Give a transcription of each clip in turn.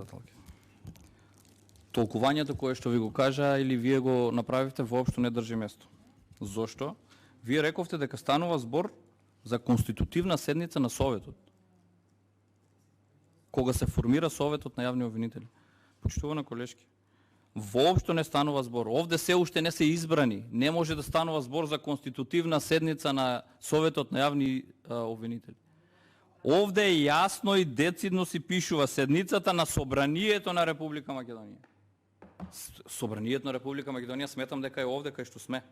председателки. Толкувањето кое што ви го кажа или вие го направивте воопшто не држи место. Зошто? Вие рековте дека станува збор за конститутивна седница на Советот. Кога се формира Советот на јавни обвинители. Почитувана колешки, воопшто не станува збор. Овде се уште не се избрани. Не може да станува збор за конститутивна седница на Советот на јавни обвинители. Овде јасно и децидно си пишува седницата на Собранието на Република Македонија. Собранието на Република Македонија сметам дека е овде кај што сме.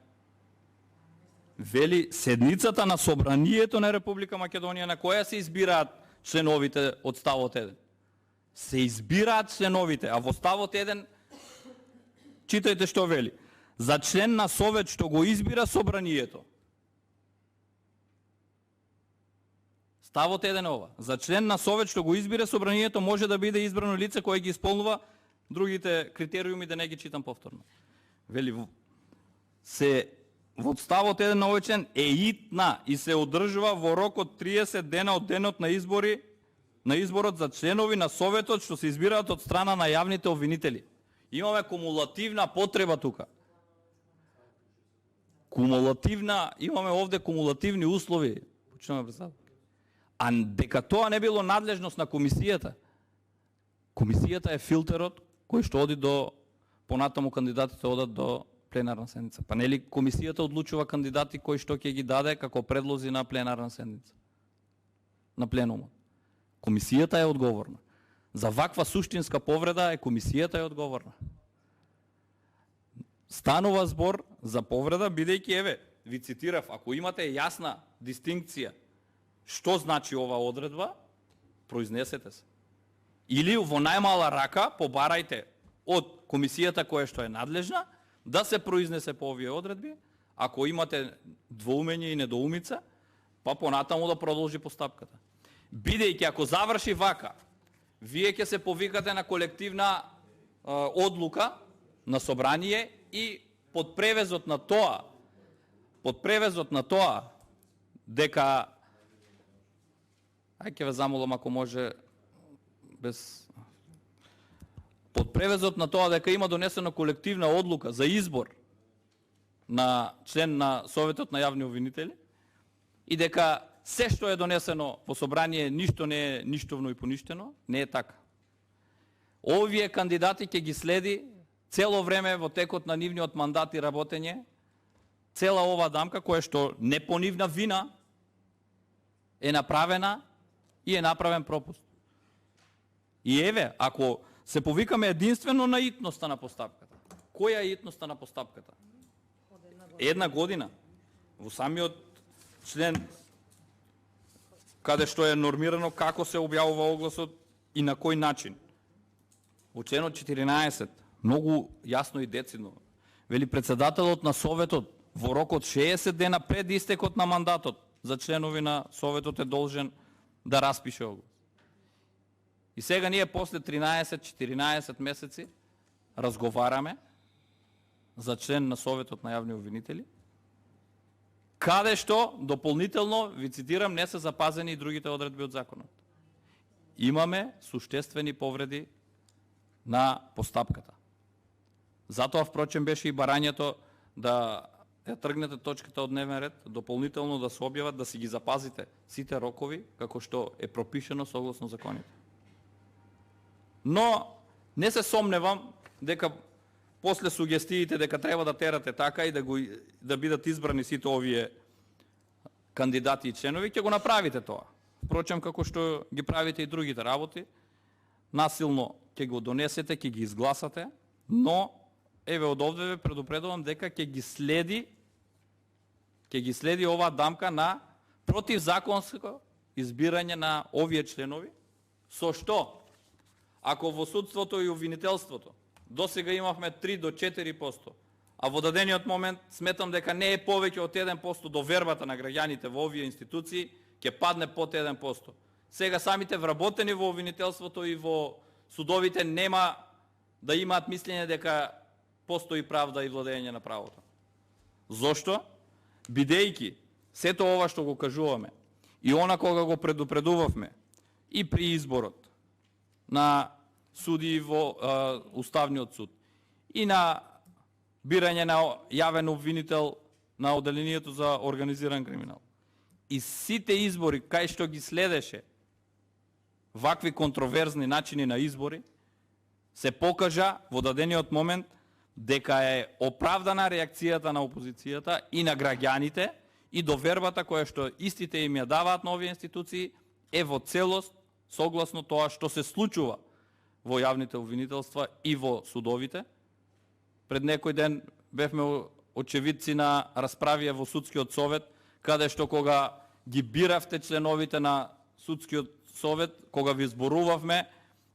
Вели седницата на Собранието на Република Македонија на која се избираат членовите од ставот 1. Се избираат членовите, а во ставот 1 читајте што вели. За член на совет што го избира Собранието. Ставот 1 е ова. За член на совет што го избира Собранието може да биде избрано лице кое ги исполнува другите критериуми, да не ги читам повторно. Вели се во ставот 1 на овој член е итна и се одржува во рок од 30 дена од денот на изборот за членови на советот што се избираат од страна на јавните обвинители. Имаме кумулативна потреба тука. Имаме овде кумулативни услови. Почнуваме председател. А дека тоа не било надлежност на комисијата. Комисијата е филтерот кој што оди до понатаму кандидатите одат до пленарна седница. Па нели комисијата одлучува кандидати кои што ќе ги даде како предлози на пленарна седница. На пленумот. Комисијата е одговорна. За ваква суштинска повреда е комисијата е одговорна. Станува збор за повреда бидејќи еве ви цитирав, ако имате јасна дистинкција што значи ова одредба, произнесете се. Или во најмала рака побарајте од комисијата која што е надлежна да се произнесе по овие одредби, ако имате двоумење и недоумица, па понатаму да продолжи постапката. Бидејќи ако заврши вака, вие ќе се повикате на колективна одлука на собрание и под превезот на тоа дека ќе ве замолам ако може без под превезот на тоа дека има донесена колективна одлука за избор на член на Советот на јавни обвинители и дека се што е донесено во собрание ништо не е ништовно и поништено, не е така. Овие кандидати ќе ги следи цело време во текот на нивниот мандат и работење, цела ова дамка која што не по нивна вина е направена и е направен пропуст. И еве, ако се повикаме единствено на итноста на постапката. Која е итноста на постапката? Една година. Во самиот член каде што е нормирано како се објавува огласот и на кој начин. Во членот 14, многу јасно и децидно, вели председателот на Советот во рок од 60 дена пред истекот на мандатот за членови на Советот е должен да распише оглас. И сега ние после 13-14 месеци разговараме за член на Советот на јавни обвинители, каде што дополнително, ви цитирам, не се запазени и другите одредби од законот. Имаме суштествени повреди на постапката. Затоа, впрочем, беше и барањето да ја тргнете точката од дневен ред, дополнително да се објават, да си ги запазите сите рокови, како што е пропишено согласно законите. Но не се сомневам дека после сугестиите дека треба да терате така и да бидат избрани сите овие кандидати и членови, ќе го направите тоа. Впрочем, како што ги правите и другите работи, насилно ќе го донесете, ќе ги изгласате, но еве од овде ве предупредувам дека ќе ги следи оваа дамка на противзаконско избирање на овие членови, со што ако во судството и обвинителството досега имавме 3 до 4%, а во дадениот момент сметам дека не е повеќе од 1% до вербата на граѓаните во овие институции, ќе падне под 1%. Сега самите вработени во обвинителството и во судовите нема да имаат мислење дека постои правда и владење на правото. Зошто? Бидејќи сето ова што го кажуваме и она кога го предупредувавме и при изборот на суди во Уставниот суд и на бирање на јавен обвинител на Оделението за организиран криминал. И сите избори кај што ги следеше вакви контроверзни начини на избори, се покажа во дадениот момент дека е оправдана реакцијата на опозицијата и на граѓаните и довербата која што истите им ја даваат на овие институции е во целост согласно тоа што се случува во јавните обвинителства и во судовите. Пред некој ден бевме очевидци на расправија во Судскиот совет, каде што кога ги биравте членовите на Судскиот совет, кога ви зборувавме,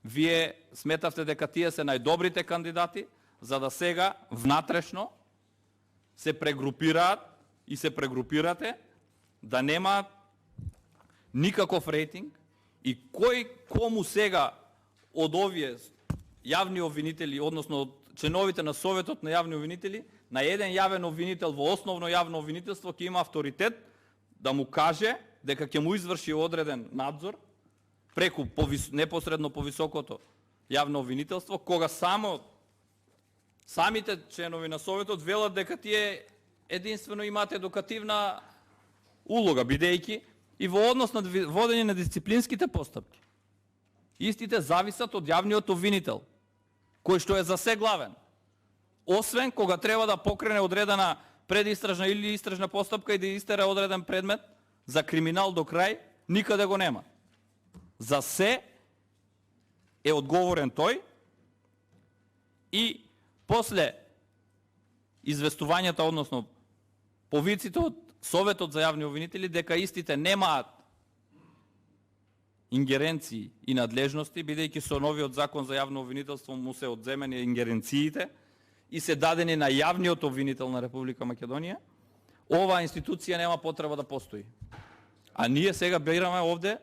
вие сметавте дека тие се најдобрите кандидати, за да сега внатрешно се прегрупираат и се прегрупирате, да нема никаков рейтинг и кој кому сега од овие јавни обвинители, односно од членовите на Советот на јавни обвинители, на еден јавен обвинител во основно јавно обвинителство ќе има авторитет да му каже дека ќе му изврши одреден надзор преку непосредно по високото јавно обвинителство, кога самите членови на Советот велат дека тие единствено имаат едукативна улога, бидејќи и во однос на водење на дисциплинските постапки. Истите зависат од јавниот обвинител, кој што е за се главен. Освен кога треба да покрене одредена предистражна или истражна постапка и да истера одреден предмет за криминал до крај, никаде го нема. За се е одговорен тој и после известувањата, односно повиците од Советот за јавни обвинители дека истите немаат ингеренции и надлежности, бидејќи со новиот закон за јавно обвинителство му се одземени ингеренциите и се дадени на јавниот обвинител на Република Македонија, оваа институција нема потреба да постои. А ние сега бираме овде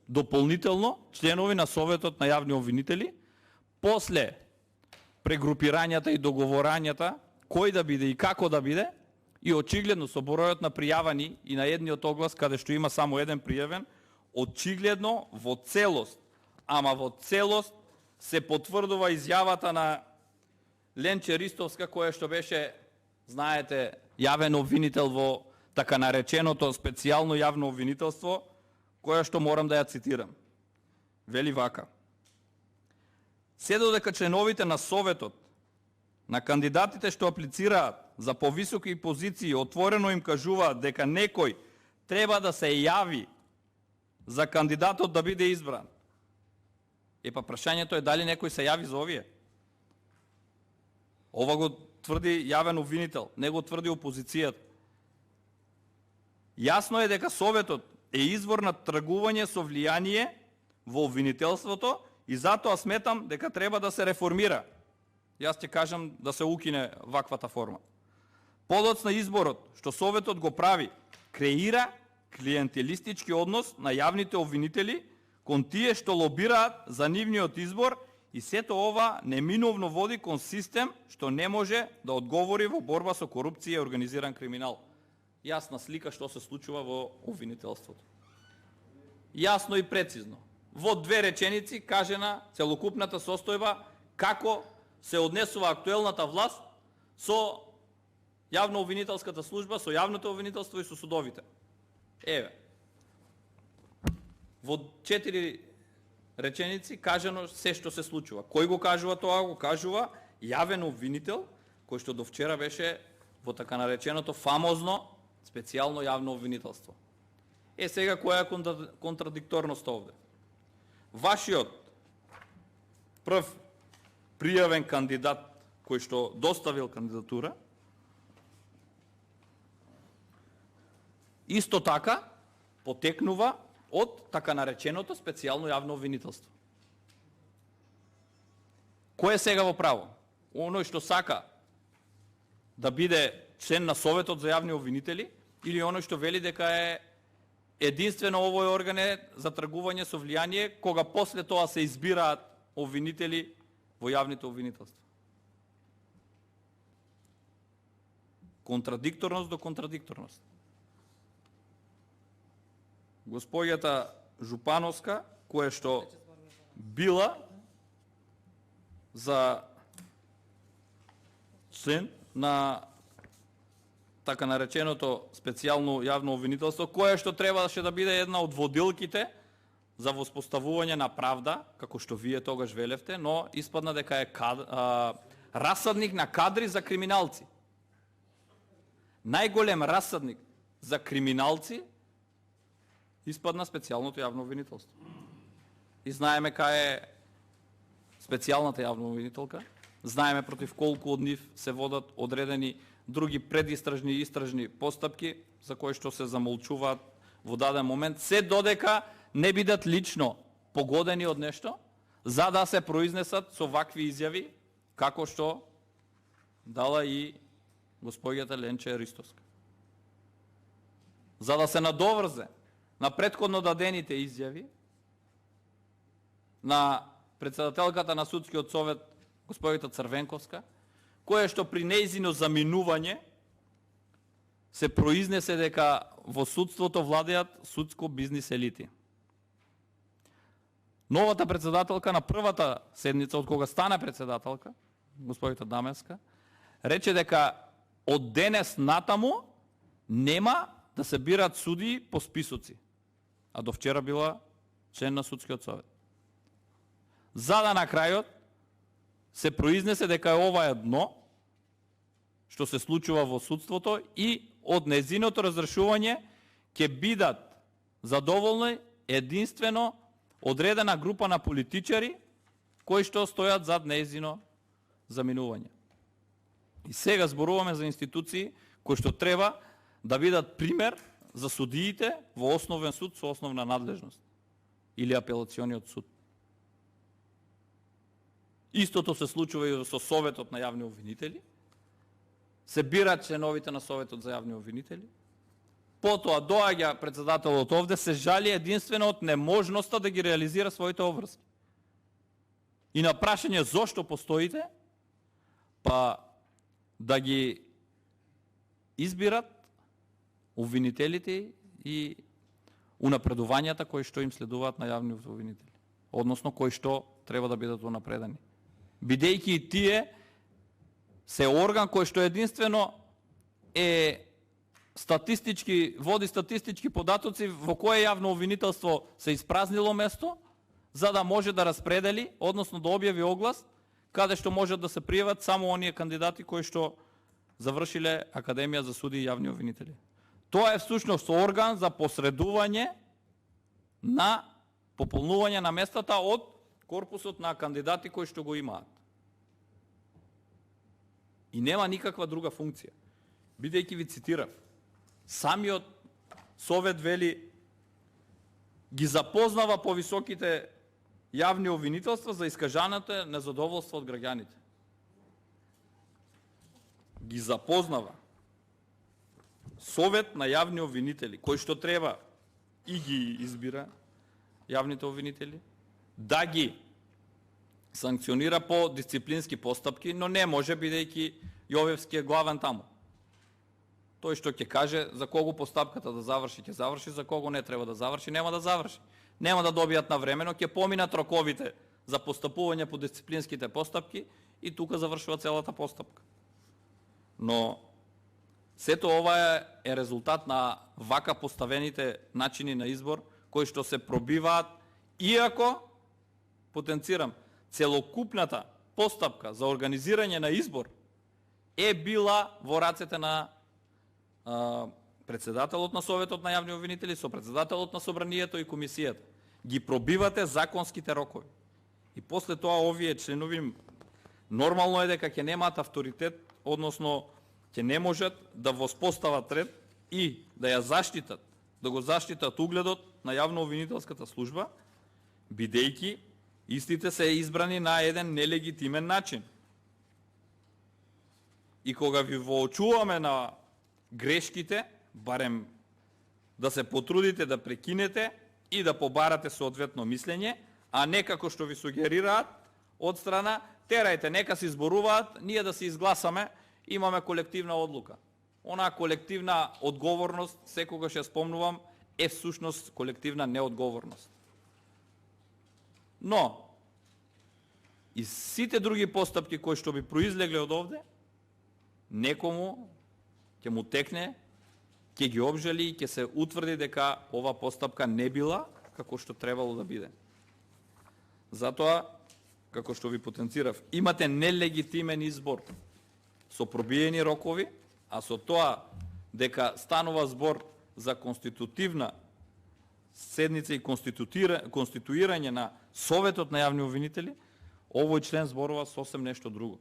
дополнително членови на Советот на јавни обвинители, после прегрупирањата и договорањата кој да биде и како да биде, и очигледно со бројот на пријавани и на едниот оглас каде што има само еден пријавен, очигледно во целост, ама во целост се потврдува изјавата на Ленче Ристовска, која што беше, знаете, јавен обвинител во така нареченото специјално јавно обвинителство, која што морам да ја цитирам. Вели вака: се додека членовите на Советот на кандидатите што аплицираат за повисоки позиции отворено им кажуваат дека некој треба да се јави за кандидатот да биде избран. Па прашањето е дали некој се јави за овие. Ова го тврди јавен обвинител, не го тврди опозицијата. Јасно е дека Советот е извор на тргување со влијание во обвинителството и затоа сметам дека треба да се реформира. Јас ќе кажам да се укине ваквата форма. Подоцна изборот што Советот го прави, креира клиентелистички однос на јавните обвинители кон тие што лобираат за нивниот избор и сето ова неминовно води кон систем што не може да одговори во борба со корупција и организиран криминал. Јасна слика што се случува во обвинителството. Јасно и прецизно. Во две реченици кажена целокупната состојба како се однесува актуелната власт со јавно-обвинителската служба, со јавното обвинителство и со судовите. Еве. Во 4 реченици кажано се што се случува. Кој го кажува тоа? Го кажува јавен обвинител, кој што до вчера беше во така нареченото фамозно специјално јавно обвинителство. Сега која е контрадикторност овде? Вашиот прв пријавен кандидат кој што доставил кандидатура, исто така потекнува од така нареченото специјално јавно обвинителство. Кој е сега во право? Оној што сака да биде член на Советот за јавни обвинители или оној што вели дека е единствено овој орган е за тргување со влијание, кога после тоа се избираат обвинители во јавните обвинителства? Контрадикторност до контрадикторност. Госпоѓата Жупановска, која што била за член на така нареченото специјално јавно обвинителство, кое што требаше да биде една од водилките за воспоставување на правда, како што вие тогаш велевте, но испадна дека е расадник на кадри за криминалци. Најголем расадник за криминалци испадна специјалното јавно обвинителство. И знаеме кај е специјалната јавна обвинителка, знаеме против колку од нив се водат одредени други предистражни и истражни постапки за кои што се замолчуваат во даден момент, се додека не бидат лично погодени од нешто, за да се произнесат со вакви изјави, како што дала и господјата Ленче Ристовска. За да се надоврзе на претходно дадените изјави на председателката на Судскиот совет, господјата Црвенковска, кое што при нејзино заминување се произнесе дека во судството владеат судско бизнис елити. Новата председателка на првата седница, од кога стана председателка, господјата Даменска, рече дека од денес натаму нема да се бират судии по списоци, а до вчера била член на Судскиот совет. За да на крајот се произнесе дека е ова едно што се случува во судството и од незиното разрешување ќе бидат задоволни единствено одредена група на политичари кои што стојат зад незино заминување. И сега зборуваме за институции кои што треба да бидат пример за судиите во основен суд со основна надлежност или апелациониот суд. Истото се случува и со Советот на јавни обвинители. Се бират членовите на Советот за јавни обвинители. Потоа доаѓа председателот овде, се жали единствено од неможноста да ги реализира своите обврски. И на прашање зошто постоите, па да ги избират обвинителите и унапредувањата кои што им следуваат на јавни обвинители, односно кои што треба да бидат унапредени. Бидејќи и тие се орган кој што единствено е статистички, води статистички податоци во кое јавно обвинителство се испразнило место, за да може да распредели, односно да објави оглас, каде што можат да се пријават само оние кандидати кои што завршиле Академија за суди и јавни обвинители. Тоа е всушност орган за посредување на пополнување на местата од корпусот на кандидати кои што го имаат. И нема никаква друга функција. Бидејќи ви цитирав, самиот Совет вели ги запознава повисоките јавни обвинителства за искажаното незадоволство од граѓаните. Ги запознава Совет на јавни обвинители, кој што треба и ги избира јавните обвинители, да ги санкционира по дисциплински постапки, но не може, бидејќи Јовевски е главен таму. Тој што ќе каже за кого постапката да заврши, ќе заврши, за кого не треба да заврши, нема да заврши. Нема да добијат на времено, ќе поминат роковите за постапување по дисциплинските постапки и тука завршува целата постапка. Но сето ова е резултат на вака поставените начини на избор, кои што се пробиваат, иако, потенцирам, целокупната постапка за организирање на избор е била во рацете на председателот на Советот на јавни обвинители со председателот на Собранието и комисијата. Ги пробивате законските рокови. И после тоа овие членови нормално е дека ќе немаат авторитет, односно ќе не можат да воспостават ред и да ја заштитат, да го заштитат угледот на јавно-обвинителската служба, бидејќи истите се избрани на еден нелегитимен начин. И кога ви воочуваме на грешките, барем да се потрудите да прекинете и да побарате соодветно мислење, а не како што ви сугерираат од страна, терајте, нека се изборуваат, ние да се изгласаме, имаме колективна одлука. Онаа колективна одговорност, секогаш ја спомнувам, е всушност колективна неодговорност. Но, и сите други постапки кои што би произлегле од овде, некому ќе му текне, ќе ги обжали и ќе се утврди дека ова постапка не била како што требало да биде. Затоа, како што ви потенцирав, имате нелегитимен избор со пробиени рокови, а со тоа дека станува збор за конститутивна седница и конституирање на Советот на јавни обвинители, овој член зборува сосем нешто друго.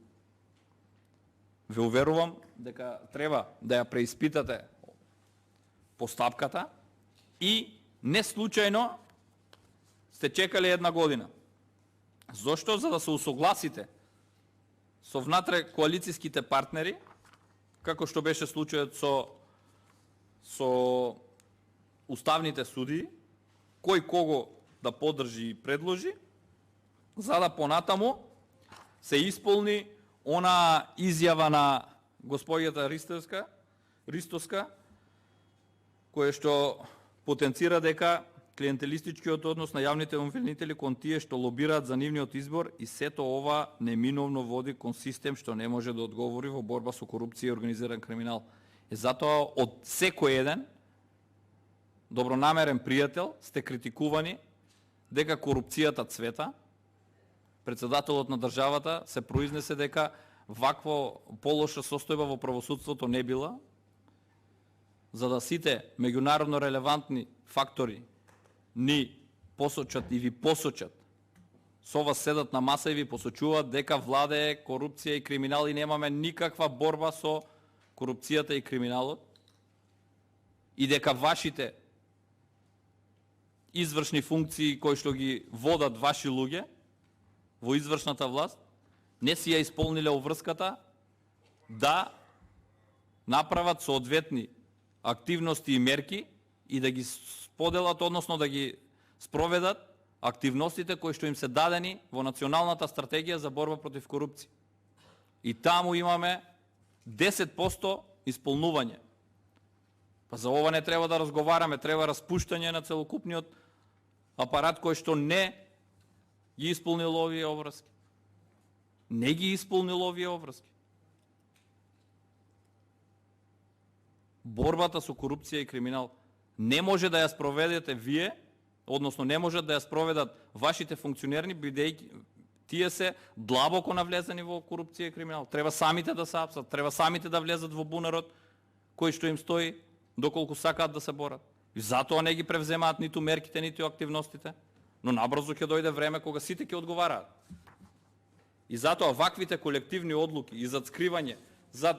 Ве уверувам дека треба да ја преиспитате постапката и не случајно сте чекале една година. Зошто? За да се усогласите со внатре коалицијските партнери, како што беше случајот со уставните судии, кој кого да поддржи и предложи, за да понатаму се исполни она изјава на господјата Ристоска, која што потенцира дека клиентелистичкиот однос на јавните обвинители кон тие што лобираат за нивниот избор и сето ова неминовно води кон систем што не може да одговори во борба со корупција и организиран криминал. И затоа од секој еден добронамерен пријател сте критикувани дека корупцијата цвета. Председателот на државата се произнесе дека вакво полоша состојба во правосудството не била, за да сите меѓународно релевантни фактори ни посочат и ви посочат. Со вас седат на маса и ви посочуваат дека владее корупција и криминал и немаме никаква борба со корупцијата и криминалот и дека вашите извршни функции кои што ги водат ваши луѓе во извршната власт не си ја исполниле обврската да направат соодветни активности и мерки и да ги споделат, односно да ги спроведат активностите кои што им се дадени во Националната стратегија за борба против корупција. И таму имаме 10% исполнување. Па за ова не треба да разговараме, треба распуштање на целокупниот апарат кој што не ги исполнил овие обврски. Не ги исполнил овие обврски. Борбата со корупција и криминал не може да ја спроведете вие, односно не можат да ја спроведат вашите функционери, бидејќи тие се длабоко навлезени во корупција и криминал. Треба самите да се апсат, треба самите да влезат во бунарот кој што им стои доколку сакаат да се борат. И затоа не ги превземаат ниту мерките, ниту активностите, но набрзо ќе дојде време кога сите ќе одговараат. И затоа ваквите колективни одлуки и зад скривање, зад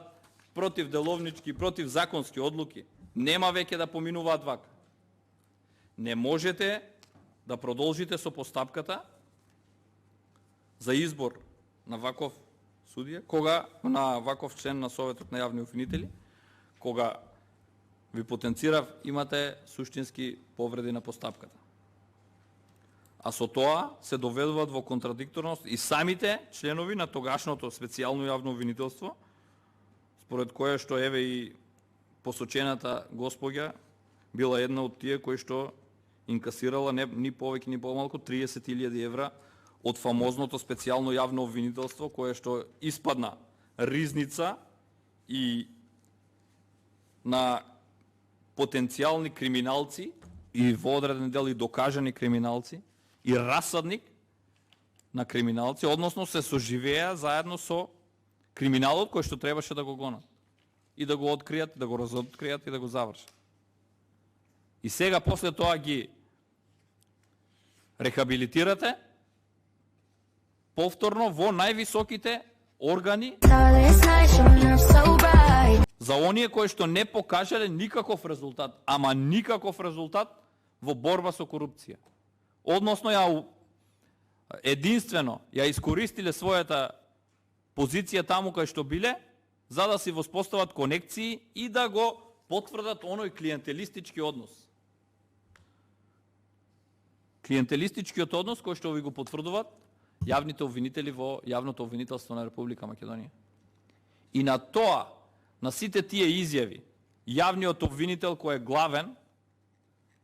противделовнички, противзаконски одлуки, нема веќе да поминуваат вака. Не можете да продолжите со постапката за избор на ваков судија, кога на ваков член на Советот на јавни обвинители, кога ви потенцирав, имате суштински повреди на постапката. А со тоа се доведуваат во контрадикторност и самите членови на тогашното специјално јавно обвинителство, според кое што еве и посочената господја била една од тие кои што инкасирала ни повеќе ни помалку 30.000 евра од фамозното специјално јавно обвинителство кое што испадна ризница и на потенцијални криминалци и во одреден дел и докажани криминалци и расадник на криминалци, односно се соживеа заедно со криминалот кој што требаше да го гонат и да го откријат, да го разоткријат и да го завршат. И сега после тоа ги рехабилитирате повторно во највисоките органи за оние кои што не покажале никаков резултат, ама никаков резултат во борба со корупција. Односно единствено ја искористиле својата позиција таму кај што биле, за да си воспостават конекции и да го потврдат оној клиентелистички однос. Клиентелистичкиот однос кој што ви го потврдуваат јавните обвинители во јавното обвинителство на Република Македонија. И на тоа, на сите тие изјави, јавниот обвинител кој е главен,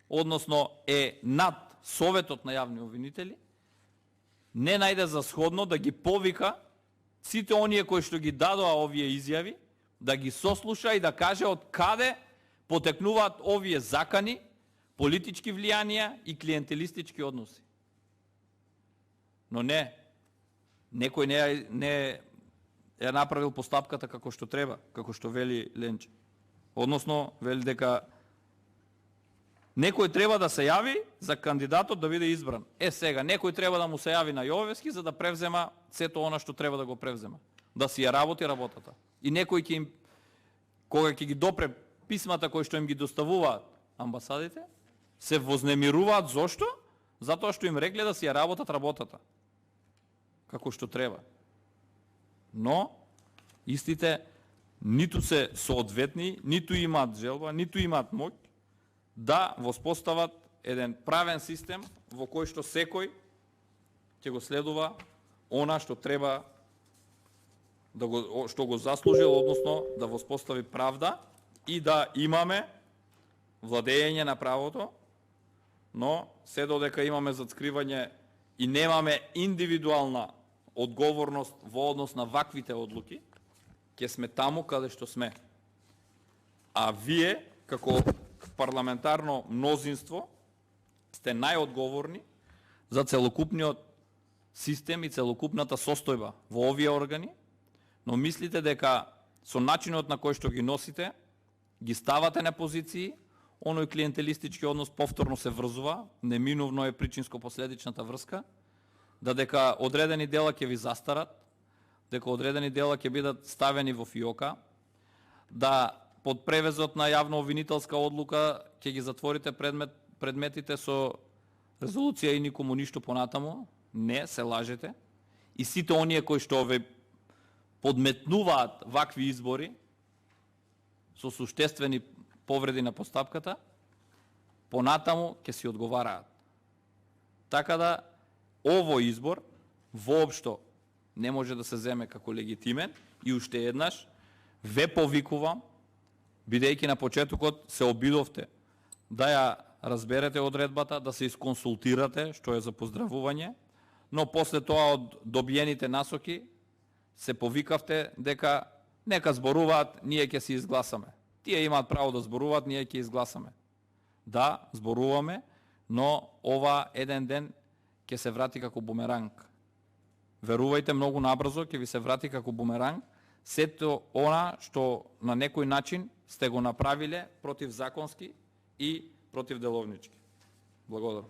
односно е над Советот на јавни обвинители, не најде за сходно да ги повика сите оние кои што ги дадоа овие изјави, да ги сослуша и да каже од каде потекнуваат овие закани, политички влијанија и клиентелистички односи. Но не, некој не е направил постапката како што треба, како што вели Ленче. Односно, вели дека некој треба да се јави за кандидатот да биде избран. Сега, некој треба да му се јави на Јовевски за да превзема сето она што треба да го превзема. Да си ја работи работата. И некој ќе им, кога ќе ги допре писмата кои што им ги доставуваат амбасадите, се вознемируваат. Зошто? Затоа што им рекле да си ја работат работата. Како што треба. Но, истите ниту се соодветни, ниту имаат желба, ниту имаат моќ да воспостават еден правен систем во кој што секој ќе го следува она што треба да што го заслужил, односно да воспостави правда и да имаме владење на правото, но се додека имаме зацкривање и немаме индивидуална одговорност во однос на ваквите одлуки, ќе сме таму каде што сме. А вие, како парламентарно мнозинство, сте најодговорни за целокупниот систем и целокупната состојба во овие органи, но мислите дека со начинот на кој што ги носите, ги ставате на позиции, оној клиентелистички однос повторно се врзува, неминовно е причинско-последичната врска, да дека одредени дела ќе ви застарат, дека одредени дела ќе бидат ставени во фиока, да под превезот на јавно обвинителска одлука ќе ги затворите предметите со резолуција и никому ништо понатаму. Не, се лажете. И сите оние кои што ве подметнуваат вакви избори со суштествени повреди на постапката, понатаму ќе си одговараат. Така да, овој избор воопшто не може да се земе како легитимен и уште еднаш ве повикувам, бидејќи на почетокот се обидовте да ја разберете одредбата, да се исконсултирате, што е за поздравување, но после тоа од добиените насоки се повикавте дека нека зборуваат, ние ќе се изгласаме. Тие имаат право да зборуваат, ние ќе изгласаме. Да, зборуваме, но ова еден ден ќе се врати како бумеранг. Верувајте, многу набрзо ќе ви се врати како бумеранг сето она што на некој начин сте го направиле противзаконски и противделовнички. Благодарам.